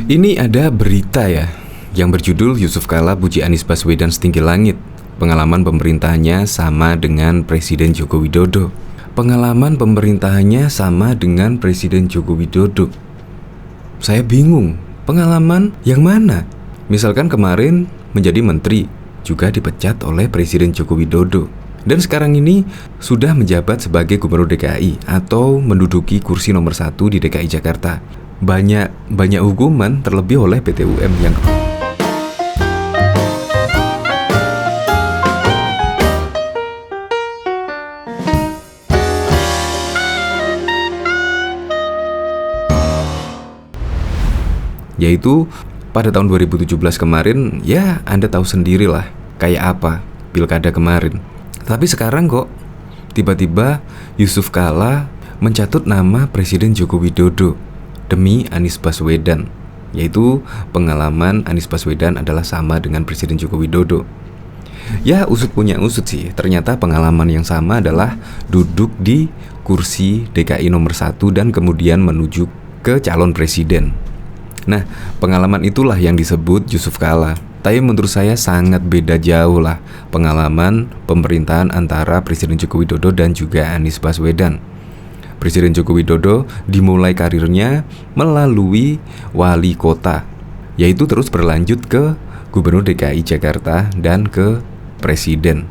Ini ada berita ya yang berjudul Yusuf Kala puji Anies Baswedan setinggi langit. Pengalaman pemerintahannya sama dengan Presiden Joko Widodo. Pengalaman pemerintahannya sama dengan Presiden Joko Widodo. Saya bingung, pengalaman yang mana? Misalkan kemarin menjadi menteri juga dipecat oleh Presiden Joko Widodo. Dan sekarang ini sudah menjabat sebagai Gubernur DKI atau menduduki kursi nomor 1 di DKI Jakarta. Banyak hukuman terlebih oleh PT UM yang yaitu pada tahun 2017 kemarin, ya Anda tahu sendirilah kayak apa pilkada kemarin. Tapi sekarang kok tiba-tiba Yusuf Kala mencatut nama Presiden Joko Widodo demi Anies Baswedan, yaitu pengalaman Anies Baswedan adalah sama dengan Presiden Joko Widodo. Ya usut punya usut sih, ternyata pengalaman yang sama adalah duduk di kursi DKI nomor 1 dan kemudian menuju ke calon presiden. Nah, pengalaman itulah yang disebut Yusuf Kala. Tapi menurut saya sangat beda jauh lah pengalaman pemerintahan antara Presiden Joko Widodo dan juga Anies Baswedan. Presiden Joko Widodo dimulai karirnya melalui wali kota, yaitu terus berlanjut ke Gubernur DKI Jakarta dan ke Presiden.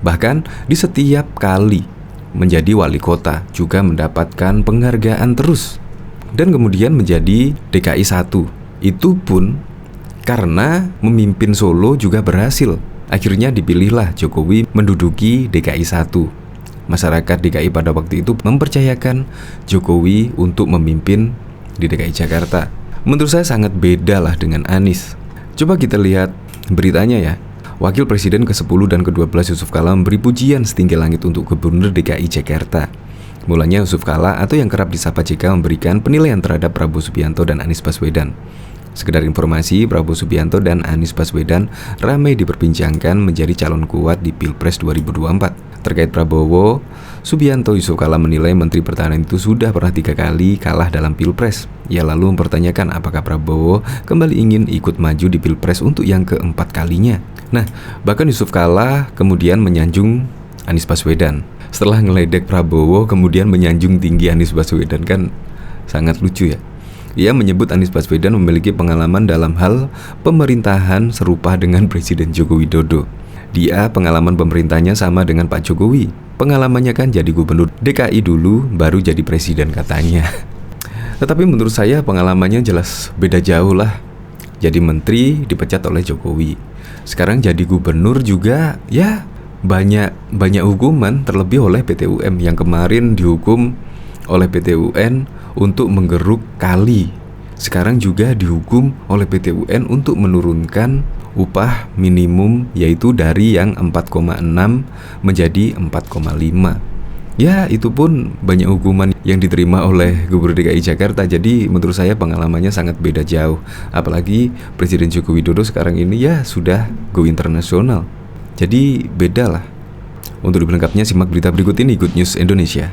Bahkan di setiap kali menjadi wali kota juga mendapatkan penghargaan terus. Dan kemudian menjadi DKI 1. Itu pun karena memimpin Solo juga berhasil. Akhirnya dipilihlah Jokowi menduduki DKI 1. Masyarakat DKI pada waktu itu mempercayakan Jokowi untuk memimpin di DKI Jakarta. Menurut saya sangat beda lah dengan Anies. Coba kita lihat beritanya ya. Wakil Presiden ke-10 dan ke-12 Yusuf Kala memberi pujian setinggi langit untuk Gubernur DKI Jakarta. Mulanya Yusuf Kala atau yang kerap disapa JK memberikan penilaian terhadap Prabowo Subianto dan Anies Baswedan. Sekedar informasi, Prabowo Subianto dan Anies Baswedan ramai diperbincangkan menjadi calon kuat di Pilpres 2024. Terkait Prabowo Subianto, Yusuf Kala menilai Menteri Pertahanan itu sudah pernah 3 kali kalah dalam Pilpres. Ia lalu mempertanyakan apakah Prabowo kembali ingin ikut maju di Pilpres untuk yang keempat kalinya. Nah, bahkan Yusuf Kala kemudian menyanjung Anies Baswedan. Setelah ngeledek Prabowo kemudian menyanjung tinggi Anies Baswedan, kan sangat lucu ya. Ia menyebut Anies Baswedan memiliki pengalaman dalam hal pemerintahan serupa dengan Presiden Joko Widodo. Dia pengalaman pemerintahnya sama dengan Pak Jokowi. Pengalamannya kan jadi gubernur DKI dulu baru jadi presiden katanya. Tetapi menurut saya pengalamannya jelas beda jauh lah. Jadi menteri dipecat oleh Jokowi. Sekarang jadi gubernur juga ya banyak hukuman terlebih oleh PT UM yang kemarin dihukum oleh PT UN untuk menggeruk kali. Sekarang juga dihukum oleh PT UN untuk menurunkan upah minimum yaitu dari yang 4,6 menjadi 4,5. Ya itu pun banyak hukuman yang diterima oleh Gubernur DKI Jakarta. Jadi menurut saya pengalamannya sangat beda jauh. Apalagi Presiden Joko Widodo sekarang ini ya sudah go internasional. Jadi beda lah. Untuk lebih lengkapnya simak berita berikut ini, Good News Indonesia.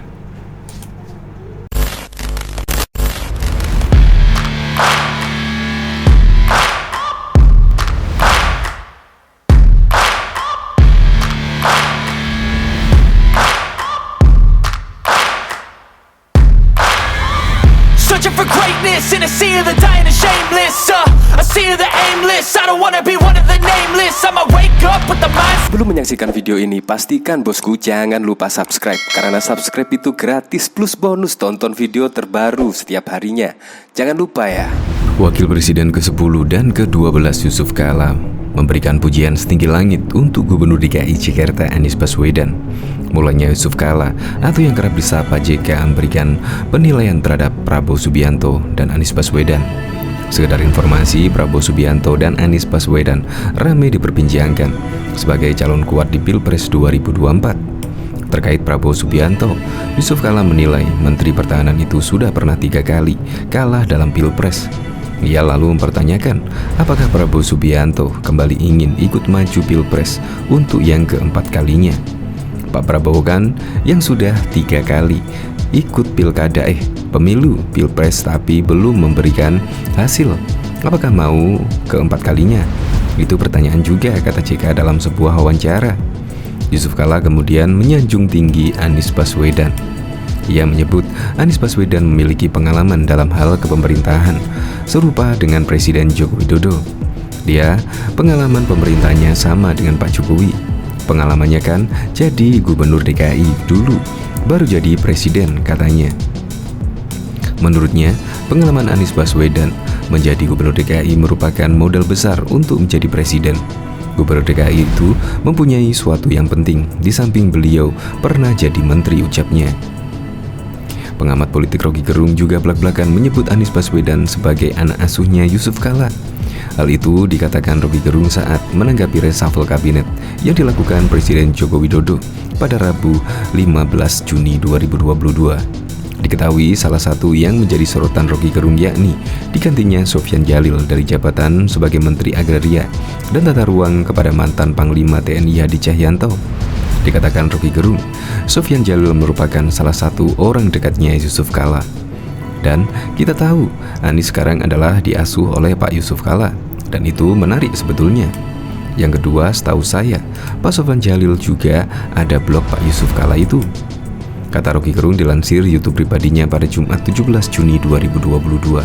Searching for greatness in a sea of the dying and shameless, a sea of the aimless. I don't wanna be one of the nameless. I'ma wake up with the mind. Sebelum menyaksikan video ini, pastikan bosku jangan lupa subscribe. Karena subscribe itu gratis plus bonus tonton video terbaru setiap harinya. Jangan lupa ya. Wakil Presiden ke-10 dan ke-12 Yusuf Kala memberikan pujian setinggi langit untuk Gubernur DKI Jakarta Anies Baswedan. Mulanya Yusuf Kala atau yang kerap disapa JK memberikan penilaian terhadap Prabowo Subianto dan Anies Baswedan. Sekedar informasi, Prabowo Subianto dan Anies Baswedan ramai diperbincangkan sebagai calon kuat di Pilpres 2024. Terkait Prabowo Subianto, Yusuf Kala menilai Menteri Pertahanan itu sudah pernah 3 kali kalah dalam Pilpres. Ia lalu mempertanyakan apakah Prabowo Subianto kembali ingin ikut maju Pilpres untuk yang keempat kalinya. Pak Prabowo kan yang sudah 3 kali ikut pilkada pemilu pilpres tapi belum memberikan hasil. Apakah mau keempat kalinya? Itu pertanyaan juga, kata JK dalam sebuah wawancara. Yusuf Kala kemudian menyanjung tinggi Anies Baswedan. Ia menyebut Anies Baswedan memiliki pengalaman dalam hal kepemerintahan serupa dengan Presiden Joko Widodo. Dia, pengalaman pemerintahnya sama dengan Pak Jokowi. Pengalamannya kan jadi gubernur DKI dulu, baru jadi presiden, katanya. Menurutnya, pengalaman Anies Baswedan menjadi gubernur DKI merupakan modal besar untuk menjadi presiden. Gubernur DKI itu mempunyai suatu yang penting, di samping beliau pernah jadi menteri, ucapnya. Pengamat politik Rocky Gerung juga belak-belakan menyebut Anies Baswedan sebagai anak asuhnya Yusuf Kala. Hal itu dikatakan Rocky Gerung saat menanggapi reshuffle kabinet yang dilakukan Presiden Joko Widodo pada Rabu 15 Juni 2022. Diketahui salah satu yang menjadi sorotan Rocky Gerung yakni digantinya Sofyan Djalil dari jabatan sebagai Menteri Agraria dan Tata Ruang kepada mantan Panglima TNI Hadi Cahyanto. Dikatakan Rocky Gerung, Sofyan Djalil merupakan salah satu orang dekatnya Yusuf Kala. Dan kita tahu Anies sekarang adalah diasuh oleh Pak Yusuf Kala, dan itu menarik sebetulnya. Yang kedua, setahu saya Pak Sofyan Djalil juga ada blog Pak Yusuf Kala itu, kata Rocky Gerung dilansir YouTube pribadinya pada Jumat 17 Juni 2022.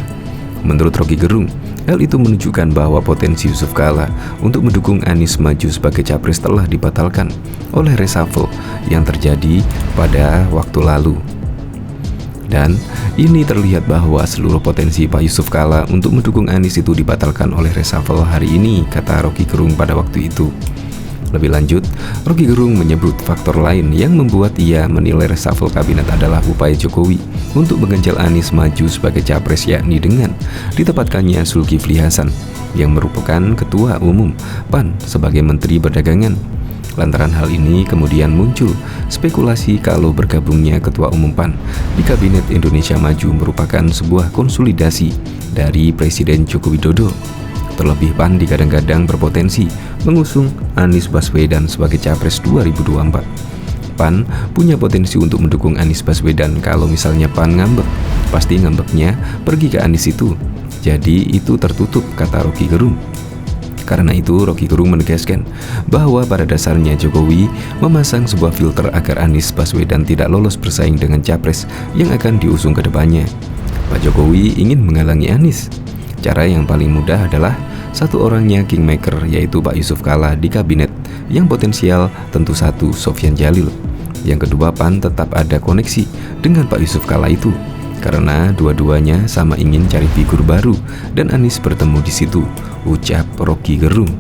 Menurut Rocky Gerung, hal itu menunjukkan bahwa potensi Yusuf Kala untuk mendukung Anies maju sebagai capres telah dibatalkan oleh reshuffle yang terjadi pada waktu lalu. Dan ini terlihat bahwa seluruh potensi Pak Yusuf Kala untuk mendukung Anies itu dibatalkan oleh reshuffle hari ini, kata Rocky Gerung pada waktu itu. Lebih lanjut, Rocky Gerung menyebut faktor lain yang membuat ia menilai reshuffle kabinet adalah upaya Jokowi untuk mengganjal Anies maju sebagai capres, yakni dengan ditempatkannya Zulkifli Hasan yang merupakan Ketua Umum PAN sebagai Menteri Perdagangan. Lantaran hal ini kemudian muncul spekulasi kalau bergabungnya Ketua Umum PAN di Kabinet Indonesia Maju merupakan sebuah konsolidasi dari Presiden Joko Widodo. Terlebih PAN digadang-gadang berpotensi mengusung Anies Baswedan sebagai Capres 2024. PAN punya potensi untuk mendukung Anies Baswedan. Kalau misalnya PAN ngambek, pasti ngambeknya pergi ke Anies itu. Jadi itu tertutup, kata Rocky Gerung. Karena itu Rocky Gerung menegaskan bahwa pada dasarnya Jokowi memasang sebuah filter agar Anies Baswedan tidak lolos bersaing dengan Capres yang akan diusung ke depannya. Pak Jokowi ingin menghalangi Anies. Cara yang paling mudah adalah satu orangnya kingmaker, yaitu Pak Yusuf Kala di kabinet. Yang potensial tentu satu, Sofyan Djalil. Yang kedua, PAN tetap ada koneksi dengan Pak Yusuf Kala itu, karena dua-duanya sama ingin cari figur baru dan Anies bertemu di situ, ucap Rocky Gerung.